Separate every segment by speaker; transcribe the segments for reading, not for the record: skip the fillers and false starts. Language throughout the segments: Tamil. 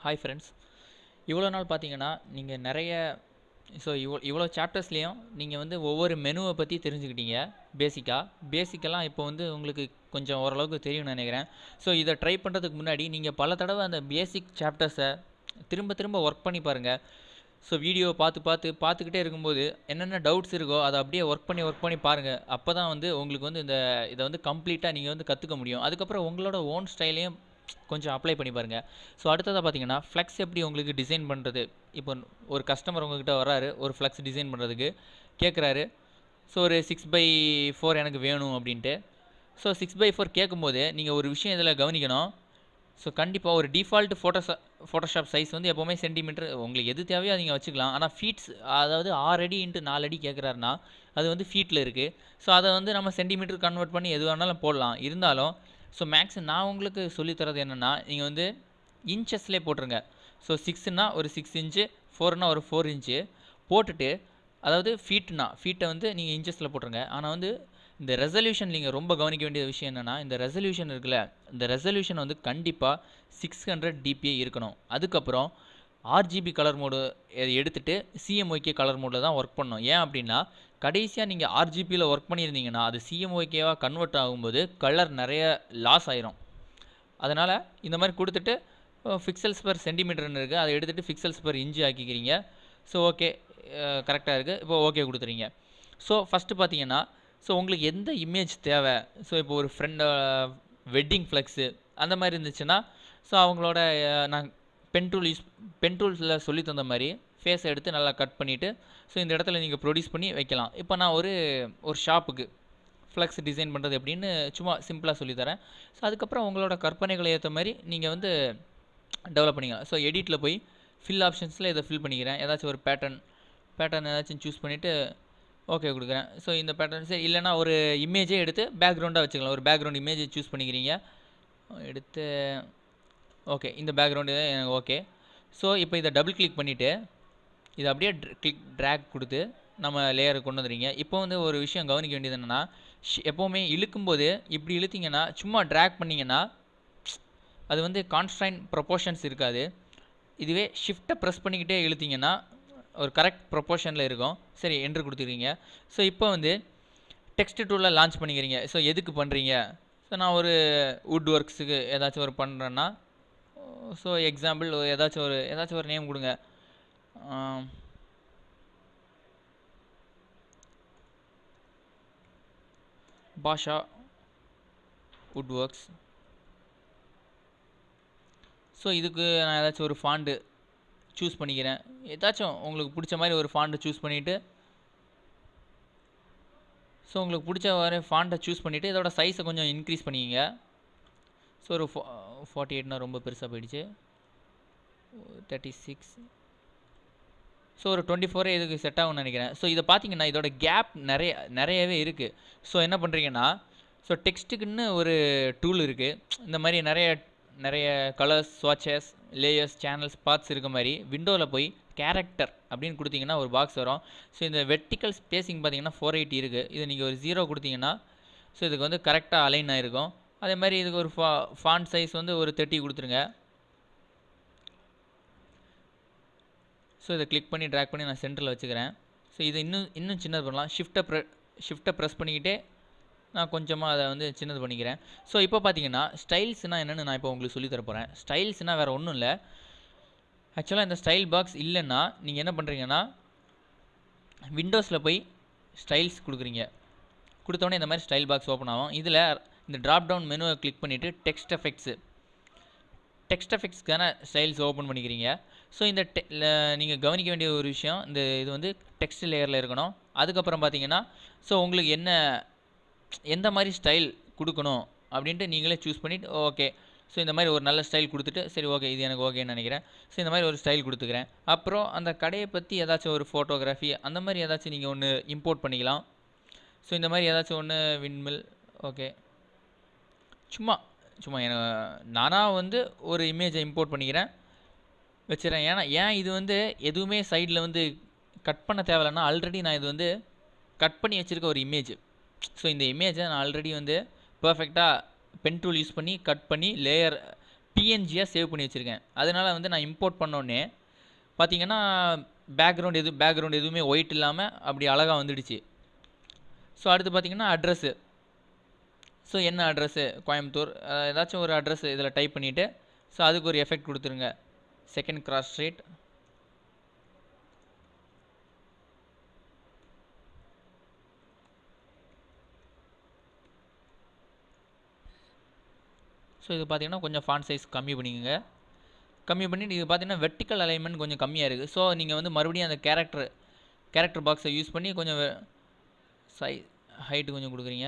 Speaker 1: Hi friends. இவ்வளோ நாள் பார்த்தீங்கன்னா, நீங்கள் நிறைய இவ்வளோ சாப்டர்ஸ்லேயும் நீங்கள் வந்து ஒவ்வொரு மெனுவை பற்றி தெரிஞ்சுக்கிட்டீங்க. பேசிக்கெல்லாம் இப்போ வந்து உங்களுக்கு கொஞ்சம் ஓரளவுக்கு தெரியும்னு நினைக்கிறேன். ஸோ இதை ட்ரை பண்ணுறதுக்கு முன்னாடி நீங்கள் பல தடவை அந்த பேசிக் சாப்டர்ஸை திரும்ப திரும்ப ஒர்க் பண்ணி பாருங்கள். ஸோ வீடியோ பார்த்துக்கிட்டே இருக்கும்போது என்னென்ன டவுட்ஸ் இருக்கோ அதை அப்படியே ஒர்க் பண்ணி பாருங்கள். அப்போ தான் வந்து உங்களுக்கு வந்து இதை வந்து கம்ப்ளீட்டாக நீங்கள் வந்து கற்றுக்க முடியும். அதுக்கப்புறம் உங்களோட ஓன் ஸ்டைலையும் கொஞ்சம் அப்ளை பண்ணி பாருங்கள். ஸோ அடுத்ததாக பார்த்தீங்கன்னா, ஃப்ளெக்ஸ் எப்படி உங்களுக்கு டிசைன் பண்ணுறது. இப்போ ஒரு கஸ்டமர் உங்ககிட்ட வராரு, ஒரு ஃப்ளெக்ஸ் டிசைன் பண்ணுறதுக்கு கேட்குறாரு. ஸோ ஒரு 6x4 எனக்கு வேணும் அப்படின்ட்டு. ஸோ 6x4 கேட்கும்போது நீங்கள் ஒரு விஷயம் இதில் கவனிக்கணும். ஸோ கண்டிப்பாக ஒரு டிஃபால்ட் ஃபோட்டோஷாப் சைஸ் வந்து எப்போவுமே சென்டிமீட்டர், உங்களுக்கு எது தேவையோ நீங்கள் வச்சுக்கலாம். ஆனால் ஃபீட்ஸ், அதாவது 6 அடி × 4 அடி கேட்குறாருன்னா அது வந்து ஃபீட்டில் இருக்குது. ஸோ அதை வந்து நம்ம சென்டிமீட்டர் கன்வெர்ட் பண்ணி எது வேணாலும் போடலாம். இருந்தாலும் ஸோ மேக்ஸ் நான் உங்களுக்கு சொல்லித்தரது என்னென்னா, நீங்கள் வந்து இன்ச்சஸ்லேயே போட்டுருங்க. ஸோ 6னா ஒரு 6 இன்ச்சு, 4னா ஒரு 4 இன்ச்சு போட்டுட்டு, அதாவது ஃபீட்டை வந்து நீங்கள் இன்ச்சஸில் போட்டுருங்க. ஆனால் வந்து இந்த ரெசல்யூஷன் நீங்கள் ரொம்ப கவனிக்க வேண்டிய விஷயம் என்னென்னா, இந்த ரெசல்யூஷன் இருக்குல்ல, இந்த ரெசல்யூஷன் வந்து கண்டிப்பாக 600 dpi இருக்கணும். அதுக்கப்புறம் ஆர்ஜிபி கலர் மோடு எடுத்துகிட்டு சிஎம்ஒய்கே கலர் மோடில் தான் ஒர்க் பண்ணணும். ஏன் அப்படின்னா, கடைசியாக நீங்கள் ஆர்ஜிபியில் ஒர்க் பண்ணியிருந்தீங்கன்னா அது சிஎம்ஒய்கேவாக கன்வெர்ட் ஆகும்போது கலர் நிறைய லாஸ் ஆயிரும். அதனால் இந்த மாதிரி கொடுத்துட்டு பிக்சல்ஸ் பர் சென்டிமீட்டர்னு இருக்குது, அதை எடுத்துகிட்டு பிக்சல்ஸ் பர் இன்ச்சு ஆக்கிக்கிறீங்க. ஸோ ஓகே, கரெக்டாக இருக்குது. இப்போ ஓகே கொடுத்துறீங்க. ஸோ ஃபஸ்ட்டு பார்த்தீங்கன்னா, ஸோ உங்களுக்கு எந்த இமேஜ் தேவை. ஸோ இப்போ ஒரு வெட்டிங் ஃப்ளெக்ஸு அந்த மாதிரி இருந்துச்சுன்னா, ஸோ அவங்களோட நான் பென் டூல்ஸில் சொல்லி தந்த மாதிரி ஃபேஸை எடுத்து நல்லா கட் பண்ணிவிட்டு, ஸோ இந்த இடத்துல நீங்கள் ப்ரொடியூஸ் பண்ணி வைக்கலாம். இப்போ நான் ஒரு ஷாப்புக்கு ஃப்ளெக்ஸ் டிசைன் பண்ணுறது எப்படின்னு சும்மா சிம்பிளாக சொல்லித்தரேன். ஸோ அதுக்கப்புறம் உங்களோட கற்பனைகளை ஏற்ற மாதிரி நீங்கள் வந்து டெவலப் பண்ணிக்கலாம். ஸோ எடிட்டில் போய் ஃபில் ஆப்ஷன்ஸில் இதை ஃபில் பண்ணிக்கிறேன். ஏதாச்சும் ஒரு பேட்டர்ன் ஏதாச்சும் சூஸ் பண்ணிவிட்டு ஓகே கொடுக்குறேன். ஸோ இந்த பேட்டர்ன்ஸே இல்லைனா ஒரு இமேஜே எடுத்து பேக்ரவுண்டாக வச்சுக்கலாம். ஒரு பேக்ரவுண்ட் இமேஜை சூஸ் பண்ணிக்கிறீங்க. எடுத்து ஓகே, இந்த பேக்ரவுண்டு எனக்கு ஓகே. ஸோ இப்போ இதை டபுள் கிளிக் பண்ணிவிட்டு இதை அப்படியே ட்ராக் கொடுத்து நம்ம லேயரை கொண்டு வந்துடுறீங்க. இப்போ வந்து ஒரு விஷயம் கவனிக்க வேண்டியது என்னென்னா, எப்போவுமே இழுக்கும்போது இப்படி இழுத்திங்கன்னா, சும்மா ட்ராக் பண்ணிங்கன்னா அது வந்து கான்ஸ்டன்ட் ப்ரொபோர்ஷன்ஸ் இருக்காது. இதுவே ஷிஃப்ட்டை ப்ரெஸ் பண்ணிக்கிட்டே இழுத்திங்கன்னா ஒரு கரெக்ட் ப்ரொபோர்ஷனில் இருக்கும். சரி, என்ட்ரு கொடுத்துக்கிறீங்க. ஸோ இப்போ வந்து டெக்ஸ்ட் டூலில் லான்ச் பண்ணிக்கிறீங்க. ஸோ எதுக்கு பண்ணுறீங்க. ஸோ நான் ஒரு வுட் ஒர்க்ஸுக்கு ஏதாச்சும் ஒரு பண்ணுறேன்னா, ஸோ எக்ஸாம்பிள் ஏதாச்சும் ஒரு நேம் கொடுங்க. பாஷா வுட் ஒர்க்ஸ். ஸோ இதுக்கு நான் ஏதாச்சும் ஒரு ஃபாண்டு சூஸ் பண்ணிக்கிறேன். ஏதாச்சும் உங்களுக்கு பிடிச்ச மாதிரி ஒரு ஃபாண்ட்டை சூஸ் பண்ணிவிட்டு, ஸோ உங்களுக்கு பிடிச்ச மாதிரி ஃபாண்ட்டை சூஸ் பண்ணிவிட்டு இதோட சைஸை கொஞ்சம் இன்க்ரீஸ் பண்ணிக்கிங்க. ஸோ ஒரு 48னா ரொம்ப பெருசாக போயிடுச்சு. 36. ஸோ ஒரு 24 இதுக்கு செட் ஆகும்னு நினைக்கிறேன். ஸோ இதை பார்த்தீங்கன்னா இதோட கேப் நிறையவே இருக்குது. ஸோ என்ன பண்ணுறீங்கன்னா, ஸோ டெக்ஸ்ட்டுக்குன்னு ஒரு டூல் இருக்குது. இந்த மாதிரி நிறைய கலர்ஸ், ஸ்வாட்சஸ், லேயர்ஸ், சேனல்ஸ், பார்ட்ஸ் இருக்க மாதிரி விண்டோவில் போய் கேரக்டர் அப்படின்னு கொடுத்தீங்கன்னா ஒரு பாக்ஸ் வரும். ஸோ இந்த வெர்டிக்கல் ஸ்பேசிங் பார்த்தீங்கன்னா 480 இருக்குது. இது நீங்கள் ஒரு 0 கொடுத்தீங்கன்னா ஸோ இதுக்கு வந்து கரெக்டாக அலைன் ஆகிருக்கும். அதே மாதிரி இதுக்கு ஒரு ஃபாண்ட் சைஸ் வந்து ஒரு 30 கொடுத்துருங்க. ஸோ இதை கிளிக் பண்ணி ட்ராக் பண்ணி நான் சென்டரில் வச்சுக்கிறேன். ஸோ இதை இன்னும் சின்னது பண்ணலாம். ஷிஃப்ட்டை ப்ரெஸ் பண்ணிக்கிட்டே நான் கொஞ்சமாக அதை வந்து சின்னது பண்ணிக்கிறேன். ஸோ இப்போ பார்த்தீங்கன்னா ஸ்டைல்ஸ்னால் என்னென்னு நான் இப்போ உங்களுக்கு சொல்லித்தர போகிறேன். ஸ்டைல்ஸ்னால் வேறு ஒன்றும் இல்லை. ஆக்சுவலாக இந்த ஸ்டைல் பாக்ஸ் இல்லைன்னா நீங்கள் என்ன பண்ணுறீங்கன்னா, விண்டோஸில் போய் ஸ்டைல்ஸ் கொடுக்குறீங்க. கொடுத்தோடனே இந்த மாதிரி ஸ்டைல் பாக்ஸ் ஓப்பன் ஆகும். இதில் இந்த ட்ராப் டவுன் மெனுவை கிளிக் பண்ணிவிட்டு டெக்ஸ்ட் எஃபெக்ட்ஸ்க்கான ஸ்டைல்ஸ் ஓப்பன் பண்ணிக்கிறீங்க. ஸோ இந்த நீங்கள் கவனிக்க வேண்டிய ஒரு விஷயம், இது வந்து டெக்ஸ்ட் லேயரில் இருக்கணும். அதுக்கப்புறம் பார்த்தீங்கன்னா, ஸோ உங்களுக்கு எந்த மாதிரி ஸ்டைல் கொடுக்கணும் அப்படின்ட்டு நீங்களே சூஸ் பண்ணிவிட்டு ஓகே. ஸோ இந்த மாதிரி ஒரு நல்ல ஸ்டைல் கொடுத்துட்டு, சரி ஓகே இது எனக்கு ஓகேன்னு நினைக்கிறேன். ஸோ இந்த மாதிரி ஒரு ஸ்டைல் கொடுத்துக்கிறேன். அப்புறம் அந்த கடையை பற்றி ஏதாச்சும் ஒரு ஃபோட்டோகிராஃபி அந்த மாதிரி ஏதாச்சும் நீங்கள் ஒன்று இம்போர்ட் பண்ணிக்கலாம். ஸோ இந்த மாதிரி ஏதாச்சும் ஒன்று விண்மில் ஓகே. சும்மா நானாக வந்து ஒரு இமேஜை இம்போர்ட் பண்ணிக்கிறேன், வச்சுறேன். ஏன் இது வந்து எதுவுமே சைடில் வந்து கட் பண்ண தேவையில்லைன்னா, ஆல்ரெடி நான் இது வந்து கட் பண்ணி வச்சுருக்க ஒரு இமேஜ். ஸோ இந்த இமேஜை நான் ஆல்ரெடி வந்து பர்ஃபெக்டாக பென் டூல் யூஸ் பண்ணி கட் பண்ணி பிஎன்ஜியாக சேவ் பண்ணி வச்சுருக்கேன். அதனால் வந்து நான் இம்போர்ட் பண்ணோடனே பார்த்தீங்கன்னா பேக்ரவுண்ட் எதுவுமே ஒயிட் இல்லாமல் அப்படி அழகாக வந்துடுச்சு. ஸோ அடுத்து பார்த்தீங்கன்னா அட்ரஸ்ஸு. ஸோ என்ன அட்ரஸ்ஸு கோயம்புத்தூர் ஏதாச்சும் ஒரு அட்ரஸ் இதில் டைப் பண்ணிவிட்டு ஸோ அதுக்கு ஒரு எஃபெக்ட் கொடுத்துருங்க. Second cross street. ஸோ இது பார்த்தீங்கன்னா கொஞ்சம் ஃபாண்ட் சைஸ் கம்மி பண்ணிக்கோங்க. கம்மி பண்ணிவிட்டு இது பார்த்தீங்கன்னா வெர்டிக்கல் அலைன்மெண்ட் கொஞ்சம் கம்மியாக இருக்குது. ஸோ நீங்கள் வந்து மறுபடியும் அந்த கேரக்டர் பாக்ஸை யூஸ் பண்ணி கொஞ்சம் ஹைட்டு கொஞ்சம் கொடுக்குறீங்க.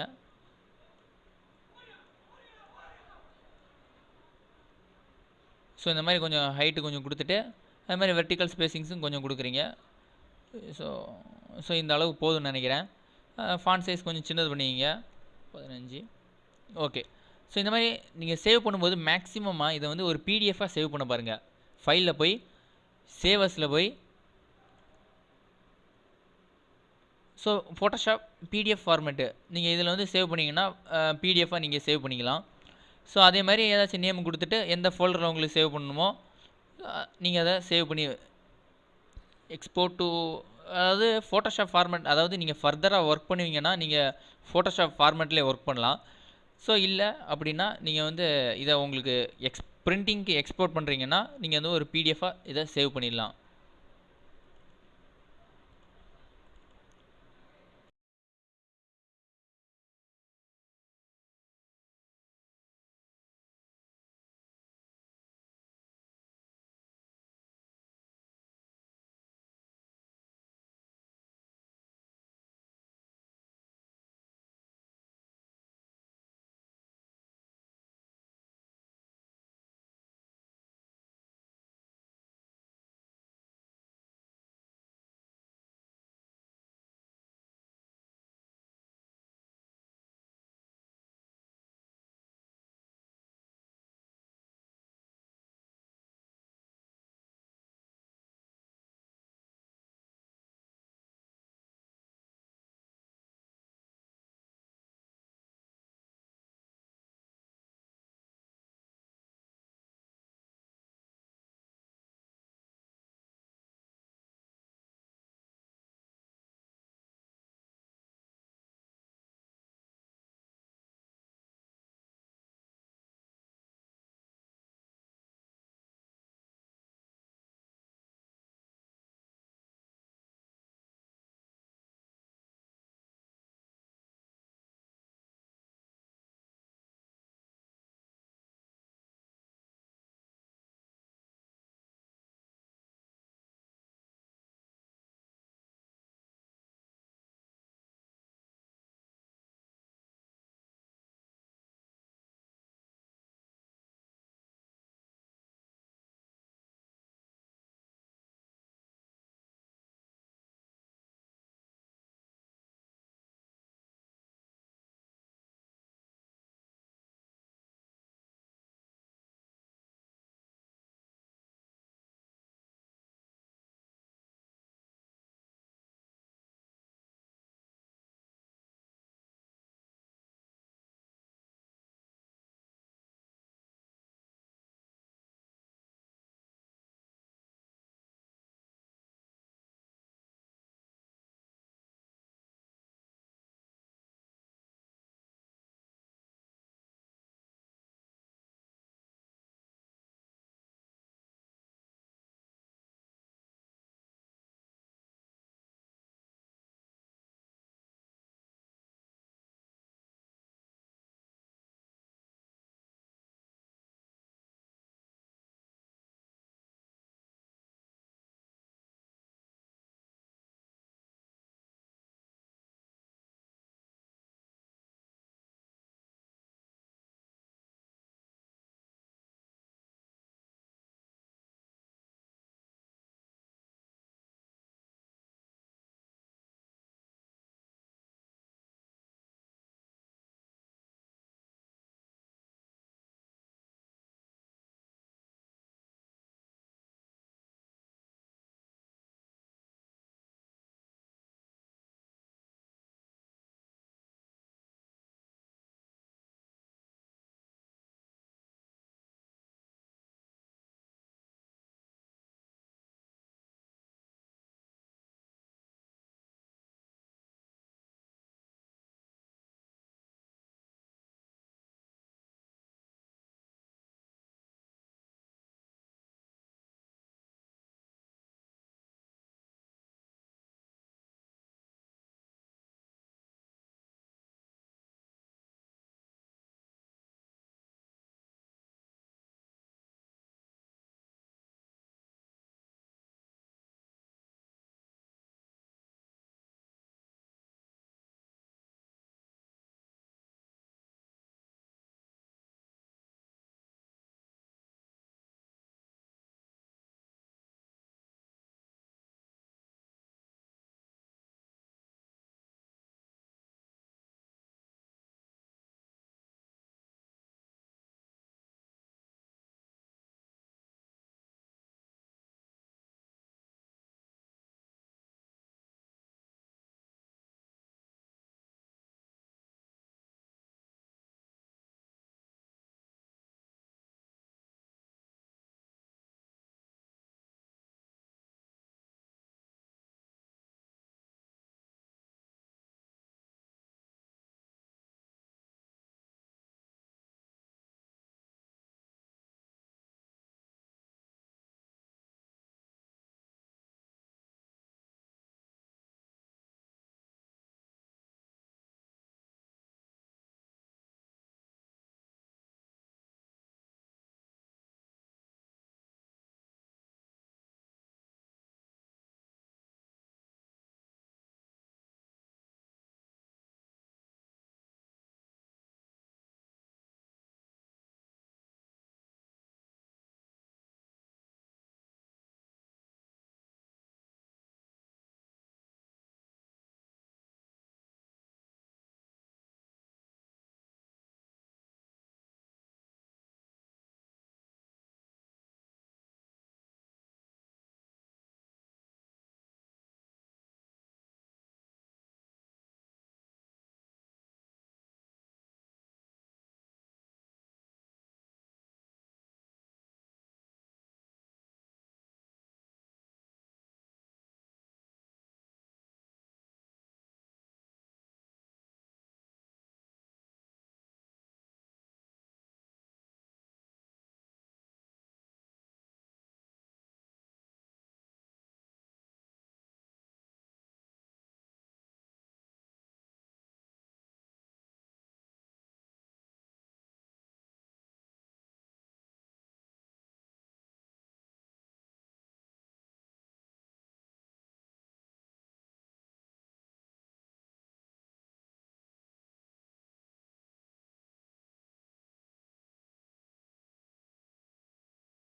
Speaker 1: ஸோ இந்த மாதிரி கொஞ்சம் ஹைட்டு கொஞ்சம் கொடுத்துட்டு அது மாதிரி வெர்டிக்கல் ஸ்பேசிங்ஸும் கொஞ்சம் கொடுக்குறீங்க. ஸோ இந்த அளவுக்கு போதும்னு நினைக்கிறேன். ஃபாண்ட் சைஸ் கொஞ்சம் சின்னது பண்ணிக்கிங்க 15. ஓகே. ஸோ இந்த மாதிரி நீங்கள் சேவ் பண்ணும்போது மேக்ஸிமமாக இதை வந்து ஒரு பிடிஎஃபாக சேவ் பண்ண பாருங்கள். ஃபைலில் போய் சேவஸில் போய் ஸோ ஃபோட்டோஷாப் பிடிஎஃப் ஃபார்மேட்டு நீங்கள் இதில் வந்து சேவ் பண்ணிங்கன்னா பிடிஎஃபாக நீங்கள் சேவ் பண்ணிக்கலாம். ஸோ அதே மாதிரி ஏதாச்சும் நேம் கொடுத்துட்டு எந்த ஃபோல்டரில் உங்களுக்கு சேவ் பண்ணணுமோ நீங்கள் அதை சேவ் பண்ணி எக்ஸ்போர்ட் டு அதாவது ஃபோட்டோஷாப் ஃபார்மேட். அதாவது நீங்கள் ஃபர்தராக ஒர்க் பண்ணுவீங்கன்னா நீங்கள் ஃபோட்டோஷாப் ஃபார்மேட்லேயே ஒர்க் பண்ணலாம். ஸோ இல்லை அப்படின்னா நீங்கள் வந்து இதை உங்களுக்கு பிரிண்டிங்க்கு எக்ஸ்போர்ட் பண்ணுறீங்கன்னா நீங்கள் வந்து ஒரு பிடிஎஃபாக இதை சேவ் பண்ணிடலாம்.